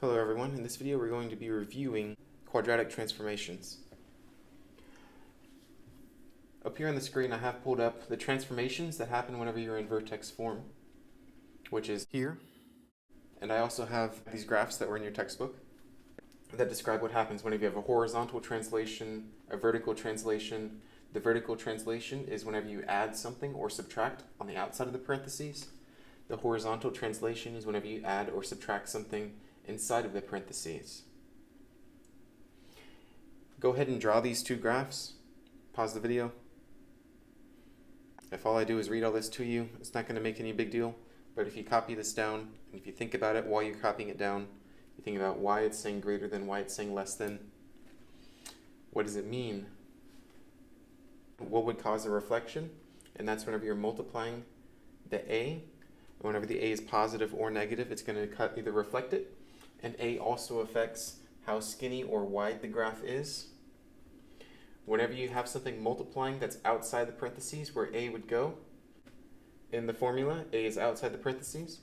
Hello everyone, in this video we're going to be reviewing quadratic transformations. Up here on the screen I have pulled up the transformations that happen whenever you're in vertex form, which is here. And I also have these graphs that were in your textbook that describe what happens whenever you have a horizontal translation, a vertical translation. The vertical translation is whenever you add something or subtract on the outside of the parentheses. The horizontal translation is whenever you add or subtract something inside of the parentheses. Go ahead and draw these two graphs. Pause the video. If all I do is read all this to you, it's not going to make any big deal. But if you copy this down, and if you think about it while you're copying it down, you think about why it's saying greater than, why it's saying less than. What does it mean? What would cause a reflection? And that's whenever you're multiplying the A. Whenever the A is positive or negative, it's going to either reflect it. And A also affects how skinny or wide the graph is. Whenever you have something multiplying that's outside the parentheses where A would go, in the formula, A is outside the parentheses.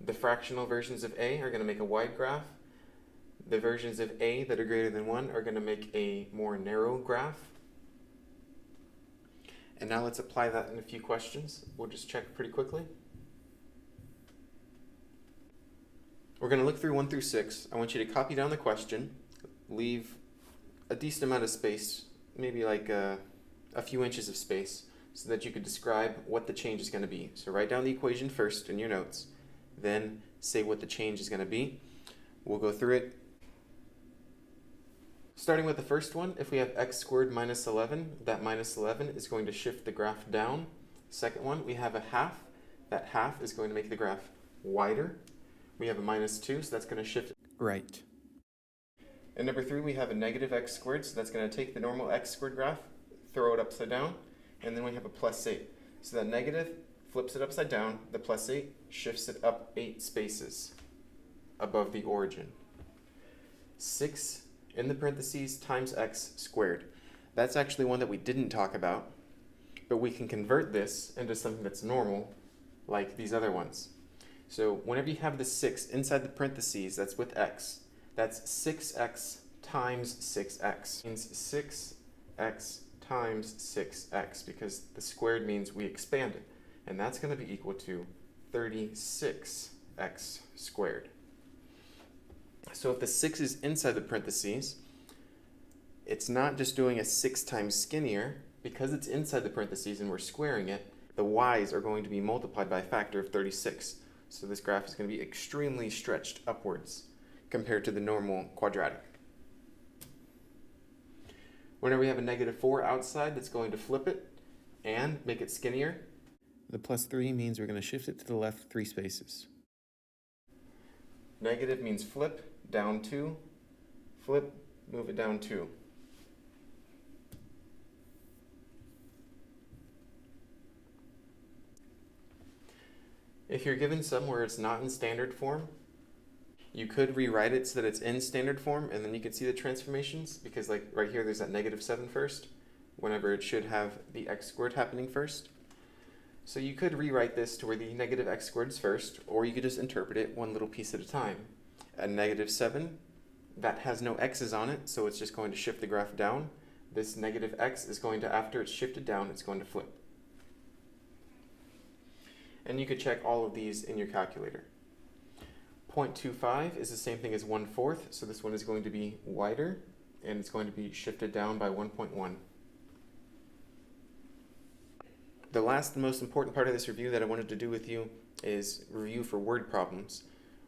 The fractional versions of A are going to make a wide graph. The versions of A that are greater than 1 are going to make a more narrow graph. And now let's apply that in a few questions. We'll just check pretty quickly. We're going to look through 1 through 6. I want you to copy down the question, leave a decent amount of space, maybe like a few inches of space, so that you could describe what the change is going to be. So write down the equation first in your notes, then say what the change is going to be. We'll go through it. Starting with the first one, if we have x squared minus 11, that minus 11 is going to shift the graph down. Second one, we have a half. That half is going to make the graph wider. We have a minus 2, so that's going to shift right. And number 3, we have a negative x squared, so that's going to take the normal x squared graph, throw it upside down, and then we have a plus 8. So that negative flips it upside down, the plus 8 shifts it up 8 spaces above the origin. 6 in the parentheses times x squared. That's actually one that we didn't talk about, but we can convert this into something that's normal, like these other ones. So whenever you have the 6 inside the parentheses, that's with x, that's 6x times 6x. Means 6x times 6x, because the squared means we expand it. And that's going to be equal to 36x squared. So if the 6 is inside the parentheses, it's not just doing a 6 times skinnier. Because it's inside the parentheses and we're squaring it, the y's are going to be multiplied by a factor of 36. So this graph is going to be extremely stretched upwards compared to the normal quadratic. Whenever we have a negative 4 outside, that's going to flip it and make it skinnier. The plus 3 means we're going to shift it to the left 3 spaces. Negative means flip, down 2, flip, move it down 2. If you're given some where it's not in standard form, you could rewrite it so that it's in standard form, and then you can see the transformations, because like right here there's that negative 7 first, whenever it should have the x squared happening first. So you could rewrite this to where the negative x squared is first, or you could just interpret it one little piece at a time. A negative 7, that has no x's on it, so it's just going to shift the graph down. This negative x is going to, after it's shifted down, it's going to flip. And you could check all of these in your calculator. 0.25 is the same thing as 1/4, so this one is going to be wider, and it's going to be shifted down by 1.1. The last and most important part of this review that I wanted to do with you is review for word problems.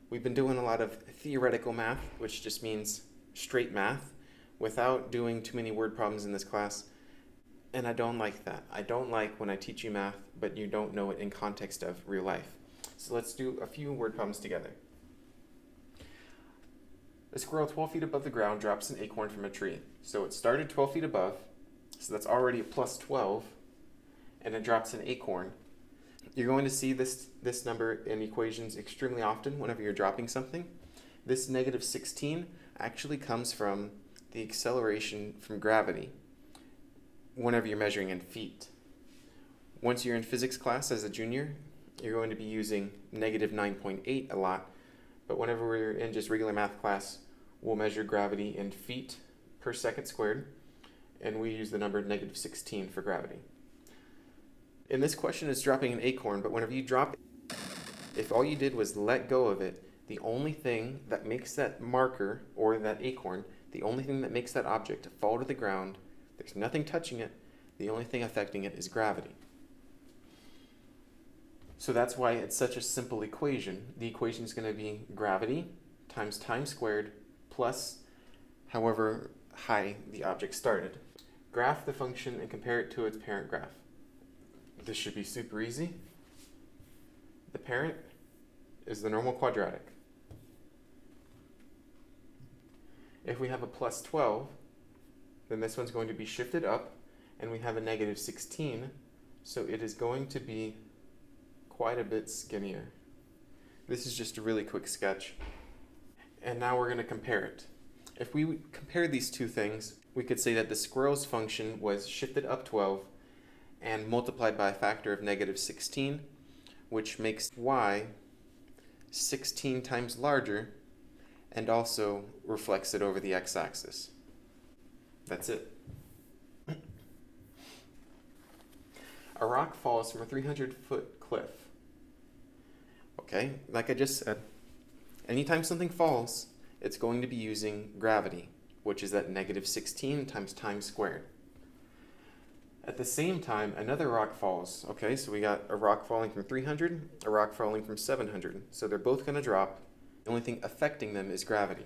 We've been doing a lot of theoretical math, which just means straight math, without doing too many word problems in this class. And I don't like that. I don't like when I teach you math, but you don't know it in context of real life. So let's do a few word problems together. A squirrel 12 feet above the ground drops an acorn from a tree. So it started 12 feet above, so that's already a plus 12, and it drops an acorn. You're going to see this number in equations extremely often whenever you're dropping something. This negative 16 actually comes from the acceleration from gravity whenever you're measuring in feet. Once you're in physics class as a junior, you're going to be using negative 9.8 a lot, but whenever we're in just regular math class, we'll measure gravity in feet per second squared, and we use the number negative 16 for gravity. In this question, it's dropping an acorn, but whenever you drop it, if all you did was let go of it, the only thing that makes that marker, or that acorn, the only thing that makes that object fall to the ground, there's nothing touching it, the only thing affecting it is gravity. So that's why it's such a simple equation. The equation is going to be gravity times time squared plus however high the object started. Graph the function and compare it to its parent graph. This should be super easy. The parent is the normal quadratic. If we have a plus 12, then this one's going to be shifted up, and we have a negative 16, so it is going to be quite a bit skinnier. This is just a really quick sketch. And now we're going to compare it. If we compare these two things, we could say that the squirrel's function was shifted up 12 and multiplied by a factor of negative 16, which makes y 16 times larger and also reflects it over the x-axis. That's it. A rock falls from a 300-foot cliff. Okay, like I just said, anytime something falls, it's going to be using gravity, which is that negative 16 times time squared. At the same time, another rock falls. Okay, so we got a rock falling from 300, a rock falling from 700. So they're both going to drop. The only thing affecting them is gravity.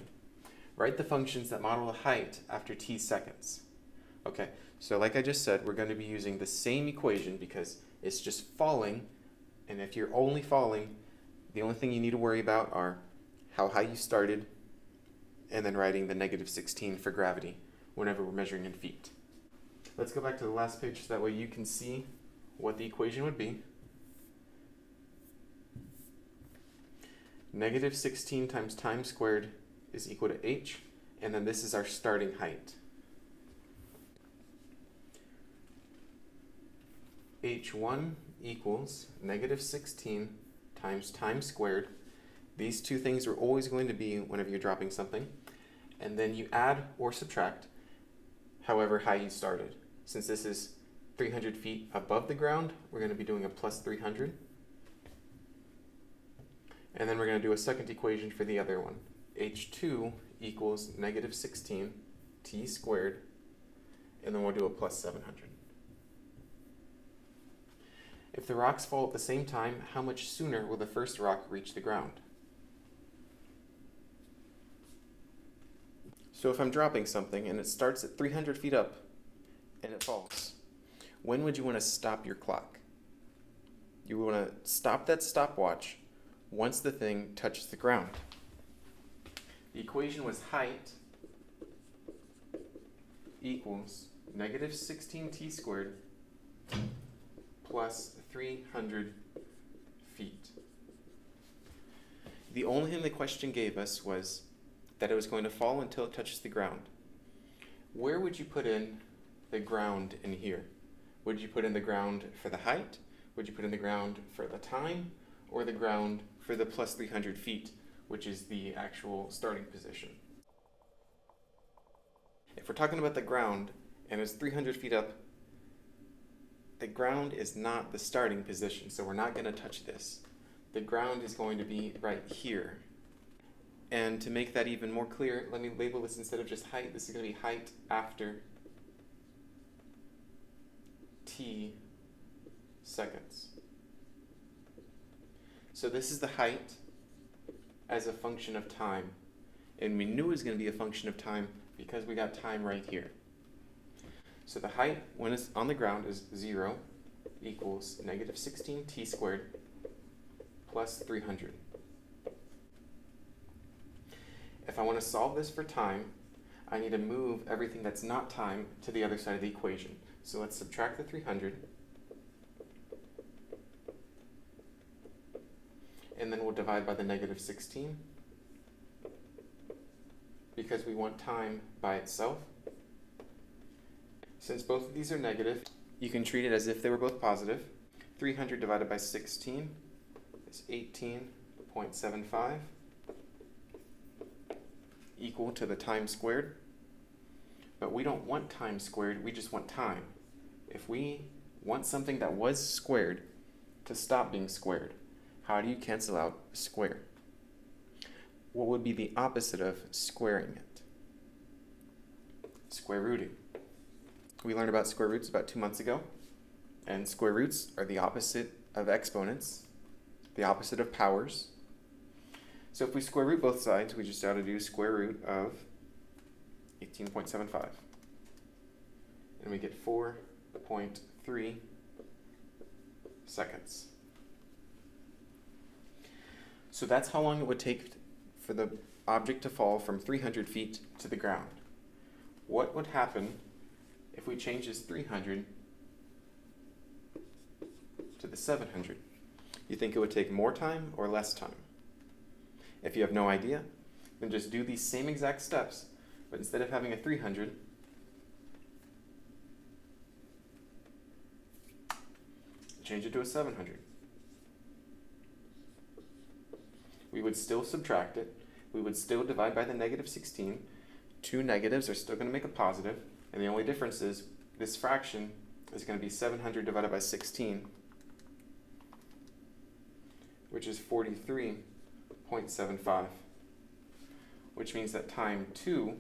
Write the functions that model the height after t seconds. Okay, so like I just said, we're going to be using the same equation because it's just falling, and if you're only falling, the only thing you need to worry about are how high you started and then writing the negative 16 for gravity whenever we're measuring in feet. Let's go back to the last page so that way you can see what the equation would be. Negative 16 times time squared is equal to h, and then this is our starting height. h1 equals negative 16 times time squared. These two things are always going to be whenever you're dropping something. And then you add or subtract however high you started. Since this is 300 feet above the ground, we're going to be doing a plus 300. And then we're going to do a second equation for the other one. h2 equals negative 16 t squared, and then we'll do a plus 700. If the rocks fall at the same time, how much sooner will the first rock reach the ground? So if I'm dropping something and it starts at 300 feet up and it falls, when would you want to stop your clock? You want to stop that stopwatch once the thing touches the ground. The equation was height equals negative 16t squared plus 300 feet. The only thing the question gave us was that it was going to fall until it touches the ground. Where would you put in the ground in here? Would you put in the ground for the height? Would you put in the ground for the time? Or the ground for the plus 300 feet, which is the actual starting position? If we're talking about the ground and it's 300 feet up, the ground is not the starting position, so we're not going to touch this. The ground is going to be right here. And to make that even more clear, let me label this instead of just height. This is going to be height after t seconds. So this is the height as a function of time. And we knew it was going to be a function of time because we got time right here. So the height when it's on the ground is 0 equals negative 16t squared plus 300. If I want to solve this for time, I need to move everything that's not time to the other side of the equation. So let's subtract the 300. And then we'll divide by the negative 16 because we want time by itself. Since both of these are negative, you can treat it as if they were both positive. 300 divided by 16 is 18.75. equal to the time squared. But we don't want time squared, we just want time. If we want something that was squared to stop being squared, how do you cancel out a square? What would be the opposite of squaring it? Square rooting. We learned about square roots about 2 months ago, and square roots are the opposite of exponents, the opposite of powers. So if we square root both sides, we just ought to do square root of 18.75. And we get 4.3 seconds. So that's how long it would take for the object to fall from 300 feet to the ground. What would happen if we change this 300 to the 700? You think it would take more time or less time? If you have no idea, then just do these same exact steps, but instead of having a 300, change it to a 700. We would still subtract it. We would still divide by the negative 16. Two negatives are still going to make a positive, and the only difference is this fraction is going to be 700 divided by 16, which is 43.75, which means that time 2,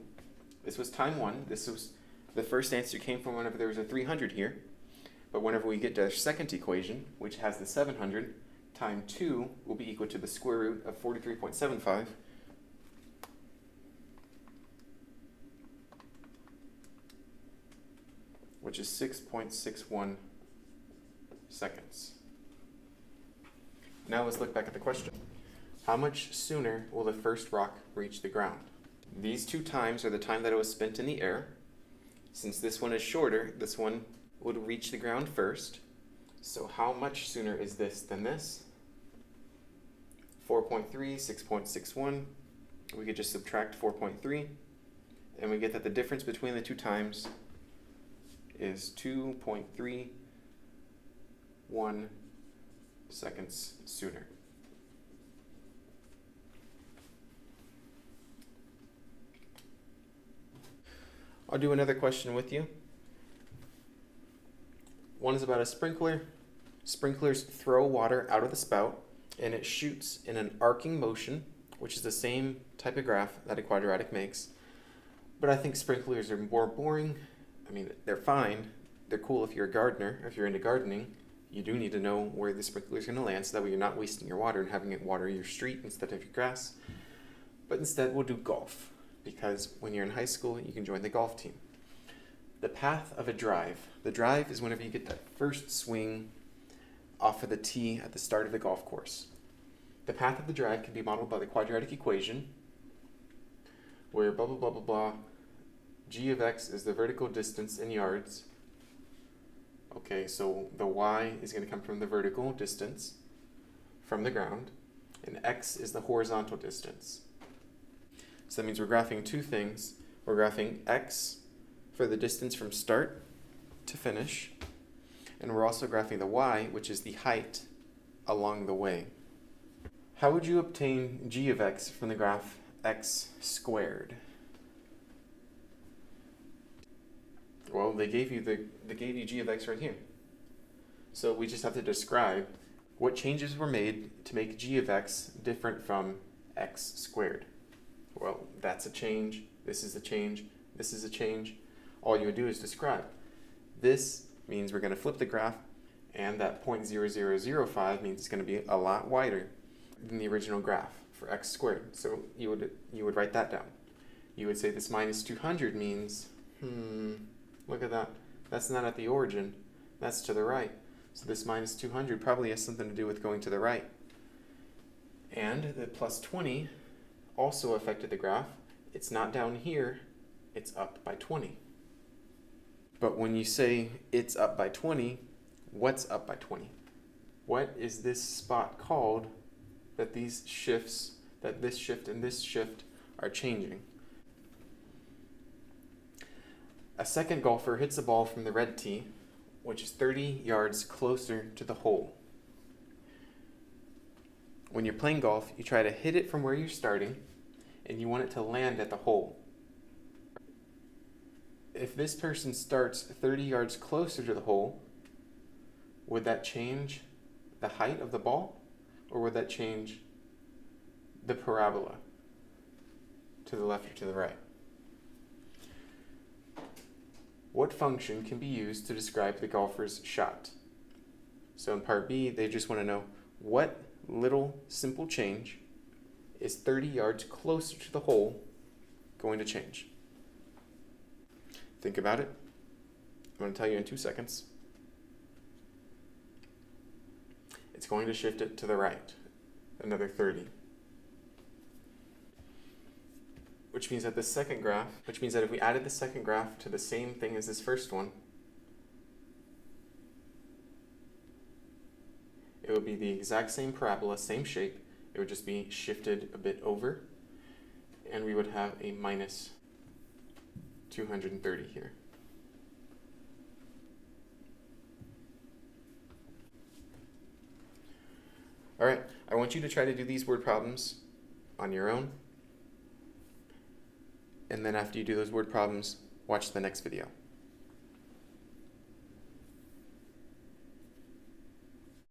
this was time 1, this was the first answer came from whenever there was a 300 here, but whenever we get to our second equation, which has the 700, time 2 will be equal to the square root of 43.75, which is 6.61 seconds. Now let's look back at the question. How much sooner will the first rock reach the ground? These two times are the time that it was spent in the air. Since this one is shorter, this one would reach the ground first. So how much sooner is this than this? 4.3, 6.61. We could just subtract 4.3, and we get that the difference between the two times is 2.31 seconds sooner. I'll do another question with you. One is about a sprinkler. Sprinklers throw water out of the spout, and it shoots in an arcing motion, which is the same type of graph that a quadratic makes. But I think sprinklers are more boring. I mean, they're fine. They're cool if you're a gardener, if you're into gardening. You do need to know where the sprinkler is going to land so that way you're not wasting your water and having it water your street instead of your grass. But instead, we'll do golf, because when you're in high school, you can join the golf team. The path of a drive. The drive is whenever you get that first swing off of the tee at the start of the golf course. The path of the drive can be modeled by the quadratic equation, where blah, blah, blah, blah, blah. G of x is the vertical distance in yards. Okay, so the y is going to come from the vertical distance from the ground, and x is the horizontal distance. So that means we're graphing two things. We're graphing x for the distance from start to finish, and we're also graphing the y, which is the height along the way. How would you obtain g of x from the graph x squared? Well, they gave you g of x right here. So we just have to describe what changes were made to make g of x different from x squared. Well, that's a change, this is a change, this is a change. All you would do is describe. This means we're going to flip the graph, and that 0.0005 means it's going to be a lot wider than the original graph for x squared. So you would write that down. You would say this minus 200 means, look at that. That's not at the origin. That's to the right. So this minus 200 probably has something to do with going to the right. And the plus 20 also affected the graph. It's not down here. It's up by 20. But when you say it's up by 20, what's up by 20? What is this spot called that these shifts, that this shift and this shift are changing? A second golfer hits a ball from the red tee, which is 30 yards closer to the hole. When you're playing golf, you try to hit it from where you're starting, and you want it to land at the hole. If this person starts 30 yards closer to the hole, would that change the height of the ball, or would that change the parabola to the left or to the right? What function can be used to describe the golfer's shot? So in part B, they just want to know what little simple change is 30 yards closer to the hole going to change. Think about it. I'm going to tell you in 2 seconds. It's going to shift it to the right, another 30. Which means that the second graph, which means that if we added the second graph to the same thing as this first one, it would be the exact same parabola, same shape. It would just be shifted a bit over, and we would have a minus 230 here. All right, I want you to try to do these word problems on your own. And then after you do those word problems, watch the next video.